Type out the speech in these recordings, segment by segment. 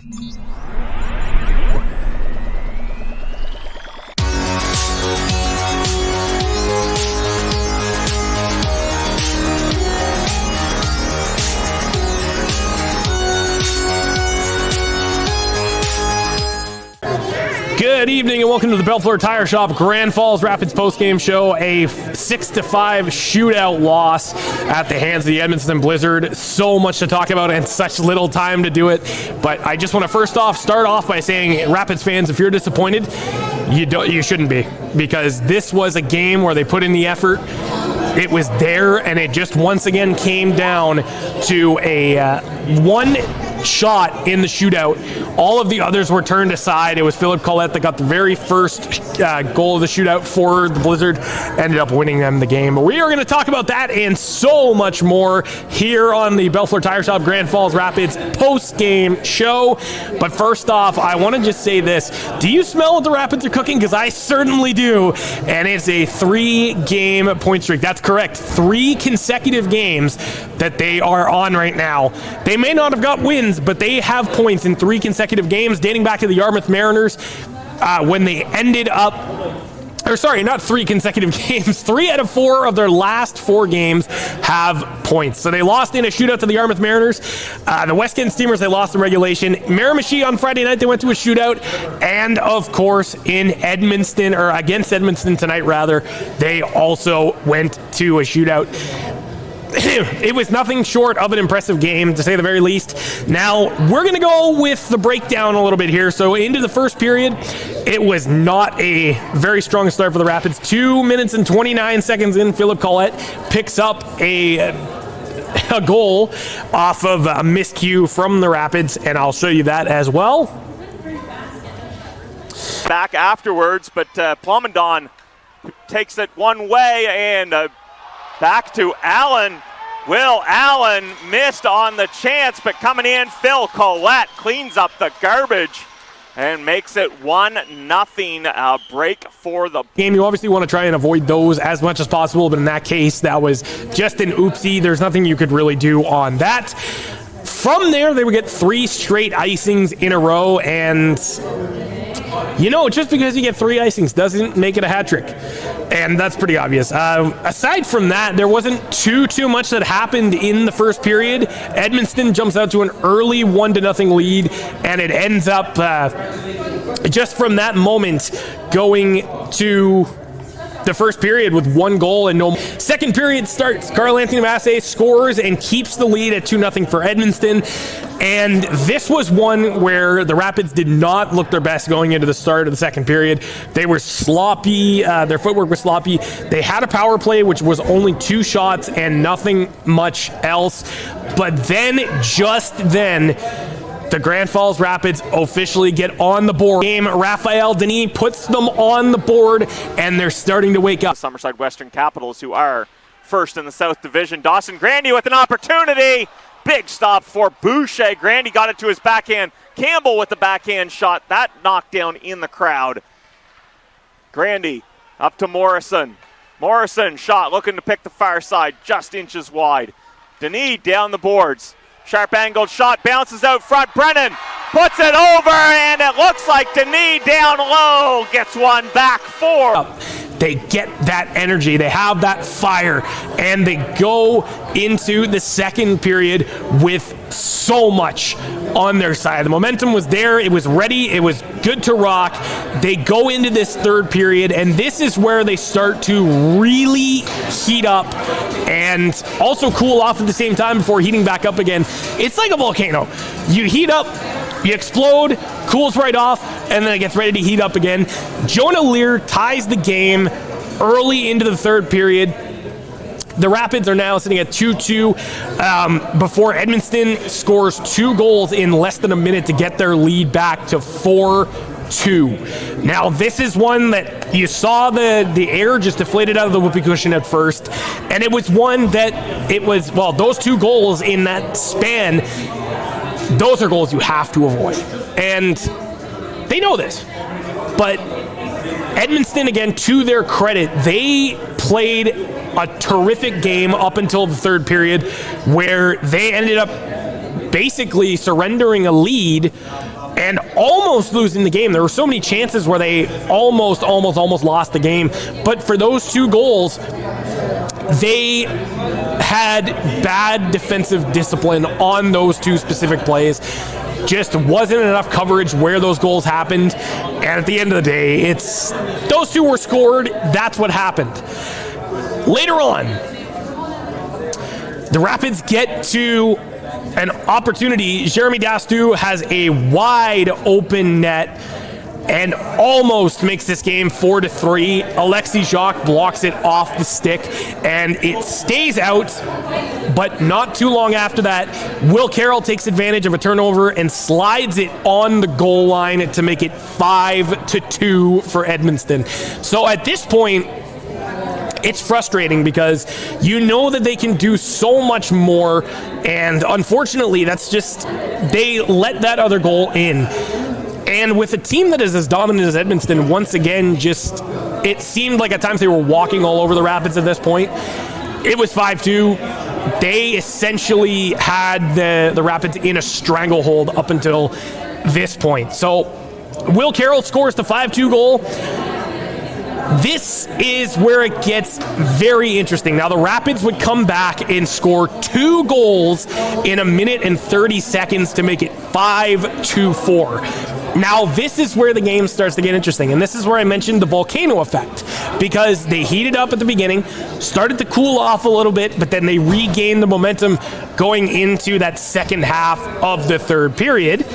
Good evening and welcome to the Bellefleur Tire Shop Grand Falls Rapids postgame show. A 6-5 shootout loss at the hands of the Edmundston Blizzard. So much to talk about and such little time to do it. But I just want to start off by saying, Rapids fans, if you're disappointed, you shouldn't be, because this was a game where they put in the effort. It was there, and it just once again came down to a one shot in the shootout. All of the others were turned aside. It was Philip Collette that got the very first goal of the shootout for the Blizzard, ended up winning them the game. But we are going to talk about that and so much more here on the Bellefleur Tire Shop Grand Falls Rapids post-game show. But first off, I want to just say this. Do you smell what the Rapids are cooking? Because I certainly do. And it's a 3-game point streak. That's correct. 3 consecutive games that they are on right now. They may not have got wins, but they have points in 3 consecutive games dating back to the Yarmouth Mariners when they ended up, or sorry, not 3 consecutive games. 3 out of 4 of their last 4 games have points. So they lost in a shootout to the Yarmouth Mariners. The West End Steamers, they lost in regulation. Miramichi on Friday night, they went to a shootout. And of course, in Edmundston, or against Edmundston tonight rather, they also went to a shootout. It was nothing short of an impressive game, to say the very least. Now, we're going to go with the breakdown a little bit here. So into the first period, it was not a very strong start for the Rapids. 2 minutes and 29 seconds in, Philip Collette picks up a goal off of a miscue from the Rapids, and I'll show you that as well. Back afterwards, but Plomondon takes it one way, and back to Allen. Will Allen missed on the chance, but coming in, Phil Collette cleans up the garbage and makes it 1-0 break for the game. You obviously want to try and avoid those as much as possible, but in that case, that was just an oopsie. There's nothing you could really do on that. From there, they would get 3 straight icings in a row, and you know, just because you get 3 icings doesn't make it a hat trick. And that's pretty obvious. Aside from that, there wasn't too much that happened in the first period. Edmundston jumps out to an early 1-0 lead, and it ends up just from that moment going to the first period with 1 goal and no. Second period starts. Carl Anthony Massey scores and keeps the lead at 2-0 for Edmundston. And this was one where the Rapids did not look their best going into the start of the second period. They were sloppy. Their footwork was sloppy. They had a power play, which was only 2 shots and nothing much else. But then, just then, the Grand Falls Rapids officially get on the board. Game, Raphael Denis puts them on the board, and they're starting to wake up. Summerside Western Capitals, who are first in the South Division. Dawson Grandy with an opportunity. Big stop for Boucher. Grandy got it to his backhand. Campbell with the backhand shot. That knocked down in the crowd. Grandy up to Morrison. Morrison shot looking to pick the far side, just inches wide. Denis down the boards. Sharp angled shot, bounces out front. Brennan puts it over, and it looks like Denis down low gets one back for. They get that energy, they have that fire, and they go into the second period with so much on their side. The momentum was there, it was ready, it was good to rock. They go into this third period, and this is where they start to really heat up and also cool off at the same time before heating back up again. It's like a volcano. You heat up, you explode, cools right off, and then it gets ready to heat up again. Jonah Lear ties the game early into the third period. The Rapids are now sitting at 2-2 before Edmundston scores 2 goals in less than a minute to get their lead back to 4-2. Now, this is one that you saw the air just deflated out of the whoopee cushion at first, and it was one that it was, well, those 2 goals in that span, those are goals you have to avoid. And they know this. But Edmundston, again, to their credit, they played a terrific game up until the third period, where they ended up basically surrendering a lead and almost losing the game. There were so many chances where they almost lost the game. But for those 2 goals, they had bad defensive discipline on those 2 specific plays. Just wasn't enough coverage where those goals happened. And at the end of the day, it's those 2 were scored. That's what happened. Later on, the Rapids get to an opportunity. Jeremy Dastu has a wide open net and almost makes this game 4-3. Alexis Jacques blocks it off the stick, and it stays out. But not too long after that, Will Carroll takes advantage of a turnover and slides it on the goal line to make it 5-2 for Edmundston. So at this point, it's frustrating because you know that they can do so much more, and unfortunately, that's just, they let that other goal in. And with a team that is as dominant as Edmundston, once again, just, it seemed like at times they were walking all over the Rapids at this point. It was 5-2. They essentially had the Rapids in a stranglehold up until this point. So Will Carroll scores the 5-2 goal. This is where it gets very interesting. Now, the Rapids would come back and score 2 goals in 1 minute and 30 seconds to make it 5-4. Now, this is where the game starts to get interesting, and this is where I mentioned the volcano effect, because they heated up at the beginning, started to cool off a little bit, but then they regained the momentum going into that second half of the third period.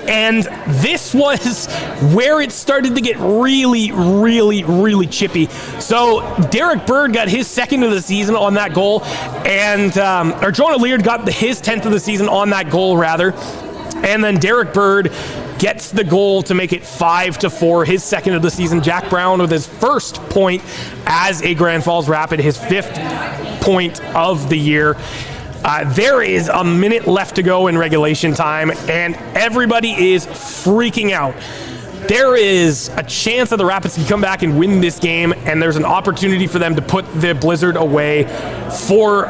And this was where it started to get really chippy. So Derek Bird got his 2nd of the season on that goal, and Jonah Leard got his 10th of the season on that goal, rather. And then Derek Bird gets the goal to make it 5-4, his 2nd of the season. Jack Brown with his first point as a Grand Falls Rapid, his 5th point of the year. There is 1 minute left to go in regulation time, and everybody is freaking out. There is a chance that the Rapids can come back and win this game, and there's an opportunity for them to put the Blizzard away for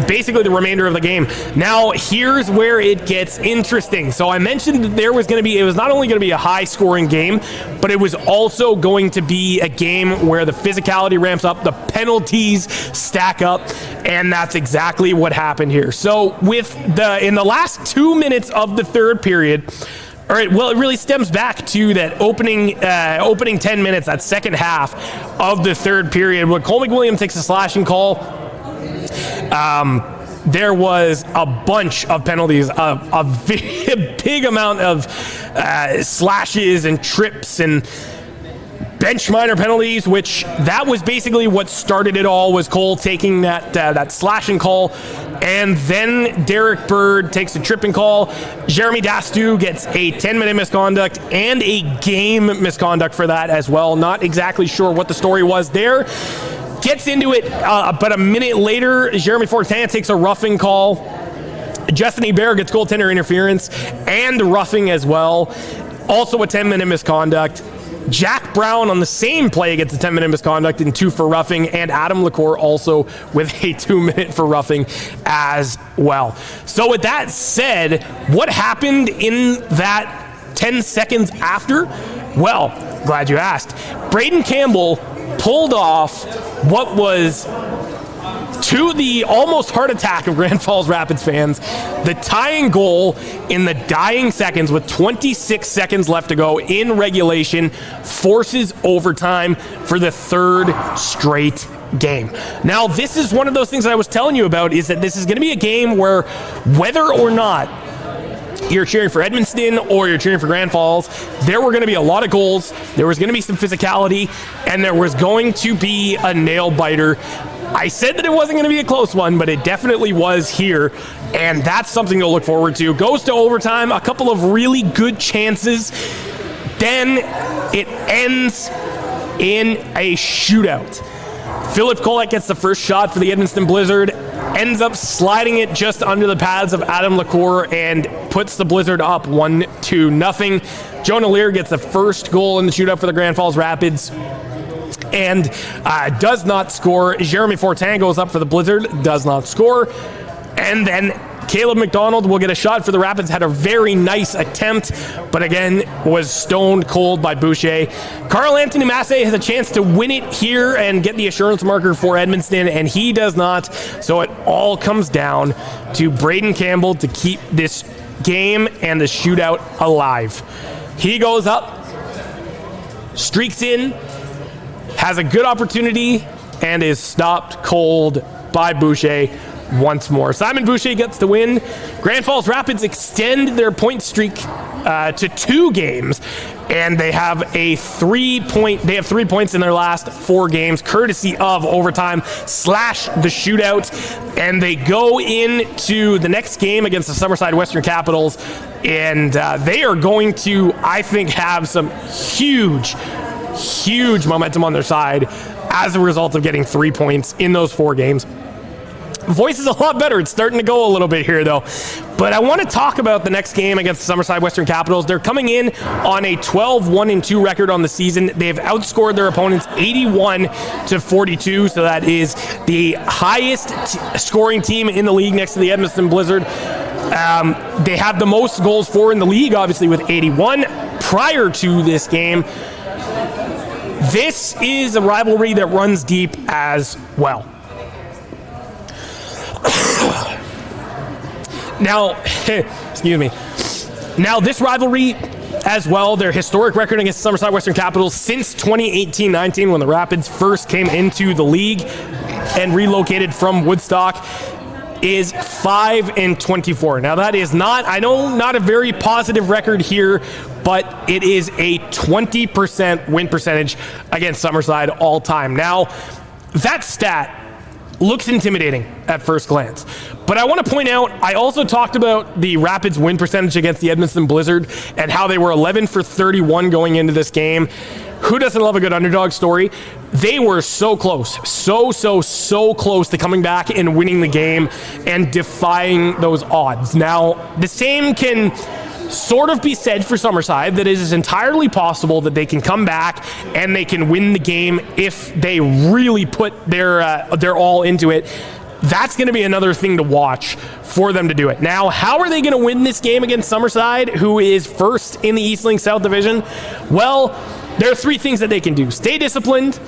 basically the remainder of the game. Now, here's where it gets interesting. So I mentioned that it was not only going to be a high-scoring game, but it was also going to be a game where the physicality ramps up, the penalties stack up, and that's exactly what happened here. So in the last 2 minutes of the third period, all right, well, it really stems back to that opening 10 minutes, that second half of the third period, when Cole McWilliam takes a slashing call. There was a bunch of penalties, a big amount of slashes and trips and bench minor penalties, which that was basically what started it all, was Cole taking that slashing call. And then Derek Bird takes a tripping call. Jeremy Dastu gets a 10-minute misconduct and a game misconduct for that as well. Not exactly sure what the story was there. Gets into it, but a minute later, Jeremy Fortin takes a roughing call. Justin Hebert gets goaltender interference and roughing as well. Also a 10-minute misconduct. Jack Brown on the same play gets a 10-minute misconduct and 2 for roughing, and Adam LaCour also with a 2-minute for roughing as well. So with that said, what happened in that 10 seconds after? Well, glad you asked. Braden Campbell pulled off what was, to the almost heart attack of Grand Falls Rapids fans, the tying goal in the dying seconds with 26 seconds left to go in regulation, forces overtime for the 3rd straight game. Now, this is one of those things that I was telling you about, is that this is going to be a game where, whether or not you're cheering for Edmundston or you're cheering for Grand Falls, there were going to be a lot of goals, there was going to be some physicality, and there was going to be a nail biter. I said that it wasn't going to be a close one, but it definitely was here, and that's something to look forward to. Goes to overtime, a couple of really good chances, then it ends in a shootout. Philip Kolek gets the first shot for the Edmundston Blizzard, ends up sliding it just under the pads of Adam LaCour and puts the Blizzard up 1-0. Jonah Lear gets the first goal in the shootout for the Grand Falls Rapids and does not score. Jeremy Fortin goes up for the Blizzard, does not score. And then Caleb McDonald will get a shot for the Rapids. Had a very nice attempt, but again, was stoned cold by Boucher. Karl-Anthony Massey has a chance to win it here and get the assurance marker for Edmundston, and he does not. So it all comes down to Braden Campbell to keep this game and the shootout alive. He goes up, streaks in, has a good opportunity, and is stopped cold by Boucher once more. Simon Boucher gets the win. Grand Falls Rapids extend their point streak to 2 games, and they have 3 points in their last 4 games, courtesy of overtime / the shootout. And they go into the next game against the Summerside Western Capitals, and they are going to, I think, have some huge momentum on their side as a result of getting 3 points in those 4 games. Voice is a lot better. It's starting to go a little bit here, though. But I want to talk about the next game against the Summerside Western Capitals. They're coming in on a 12-1-2 record on the season. They've outscored their opponents 81-42, so that is the highest scoring team in the league next to the Edmundston Blizzard. They have the most goals for in the league, obviously, with 81 prior to this game. This is a rivalry that runs deep as well. Now, excuse me. Now, this rivalry as well, their historic record against Summerside Western Capitals since 2018-19, when the Rapids first came into the league and relocated from Woodstock, is 5-24. Now, that is not a very positive record here, but it is a 20% win percentage against Summerside all time. Now, that stat looks intimidating at first glance. But I want to point out, I also talked about the Rapids win percentage against the Edmundston Blizzard and how they were 11-for-31 going into this game. Who doesn't love a good underdog story? They were so close, so close to coming back and winning the game and defying those odds. Now, the same can sort of be said for Summerside, that it is entirely possible that they can come back and they can win the game if they really put their all into it. That's going to be another thing to watch for them to do it. Now, how are they going to win this game against Summerside, who is first in the East Link South Division? Well, there are 3 things that they can do. Stay disciplined.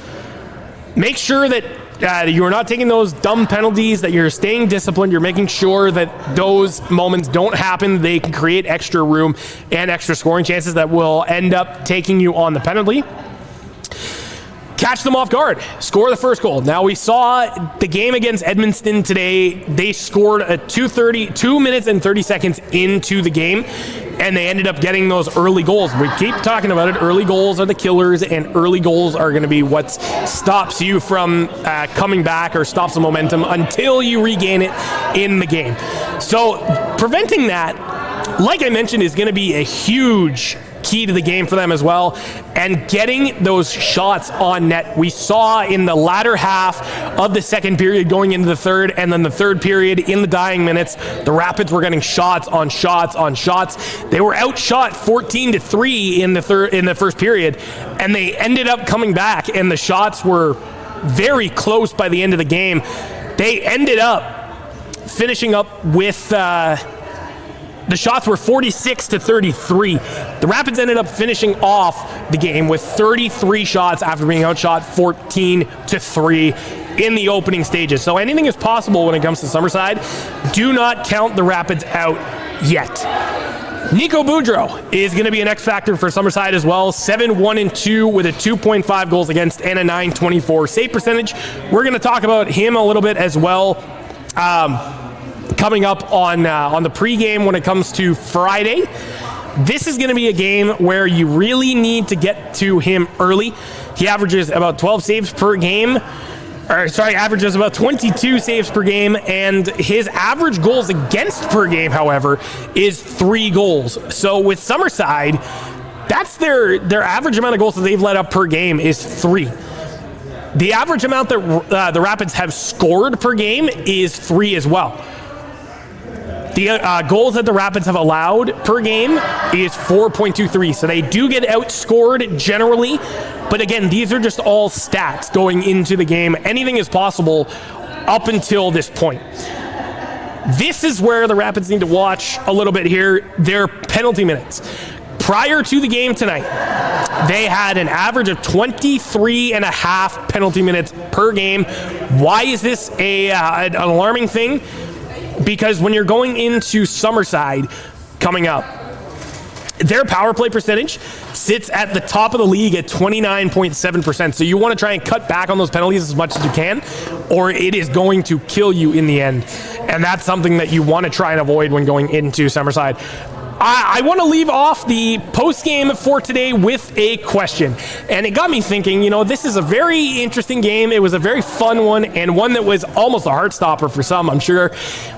Make sure that you're not taking those dumb penalties, that you're staying disciplined, you're making sure that those moments don't happen. They can create extra room and extra scoring chances that will end up taking you on the penalty. Catch them off guard. Score the first goal. Now, we saw the game against Edmundston today. They scored a 2 minutes and 30 seconds into the game, and they ended up getting those early goals. We keep talking about it. Early goals are the killers, and early goals are going to be what stops you from coming back or stops the momentum until you regain it in the game. So preventing that, like I mentioned, is going to be a huge key to the game for them as well, and getting those shots on net. We saw in the latter half of the second period going into the third, and then the third period in the dying minutes, the Rapids were getting shots on shots on shots. They were outshot 14-3 in the first period, and they ended up coming back, and the shots were very close by the end of the game. They ended up finishing up with the shots were 46-33. The Rapids ended up finishing off the game with 33 shots after being outshot 14-3 in the opening stages. So anything is possible when it comes to Summerside. Do not count the Rapids out yet. Nico Boudreau is going to be an X factor for Summerside as well. 7-1-2 with a 2.5 goals against and a .924 save percentage. We're going to talk about him a little bit as well. Coming up on the pregame when it comes to Friday. This is going to be a game where you really need to get to him early. He averages about 12 saves per game. Averages about 22 saves per game, and his average goals against per game, however, is 3 goals. So with Summerside, that's their average amount of goals that they've let up per game is 3. The average amount that the Rapids have scored per game is 3 as well. The goals that the Rapids have allowed per game is 4.23, so they do get outscored generally. But again, these are just all stats going into the game. Anything is possible up until this point. This is where the Rapids need to watch a little bit here, their penalty minutes. Prior to the game tonight, they had an average of 23.5 penalty minutes per game. Why is this an alarming thing? Because when you're going into Summerside coming up, their power play percentage sits at the top of the league at 29.7%. So you want to try and cut back on those penalties as much as you can, or it is going to kill you in the end. And that's something that you want to try and avoid when going into Summerside. I want to leave off the post-game for today with a question. And it got me thinking, this is a very interesting game. It was a very fun one, and one that was almost a heart stopper for some, I'm sure.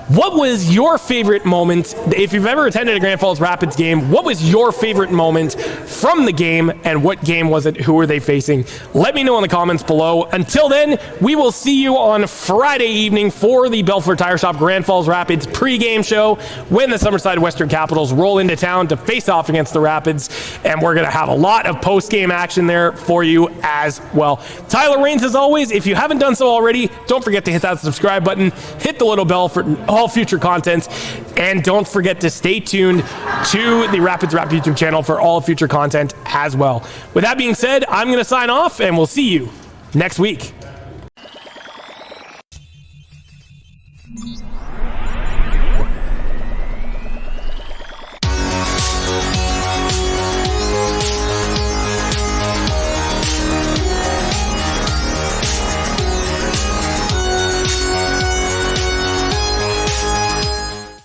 What was your favorite moment? If you've ever attended a Grand Falls Rapids game, what was your favorite moment from the game, and what game was it? Who were they facing? Let me know in the comments below. Until then, we will see you on Friday evening for the Bellefleur Tire Shop Grand Falls Rapids pregame show when the Summerside Western Capitals roll into town to face off against the Rapids, and we're going to have a lot of post-game action there for you as well. Tyler Rains, as always. If you haven't done so already, don't forget to hit that subscribe button, hit the little bell for all future content, and don't forget to stay tuned to the Rapids Rap YouTube channel for all future content as well. With that being said, I'm going to sign off, and we'll see you next week.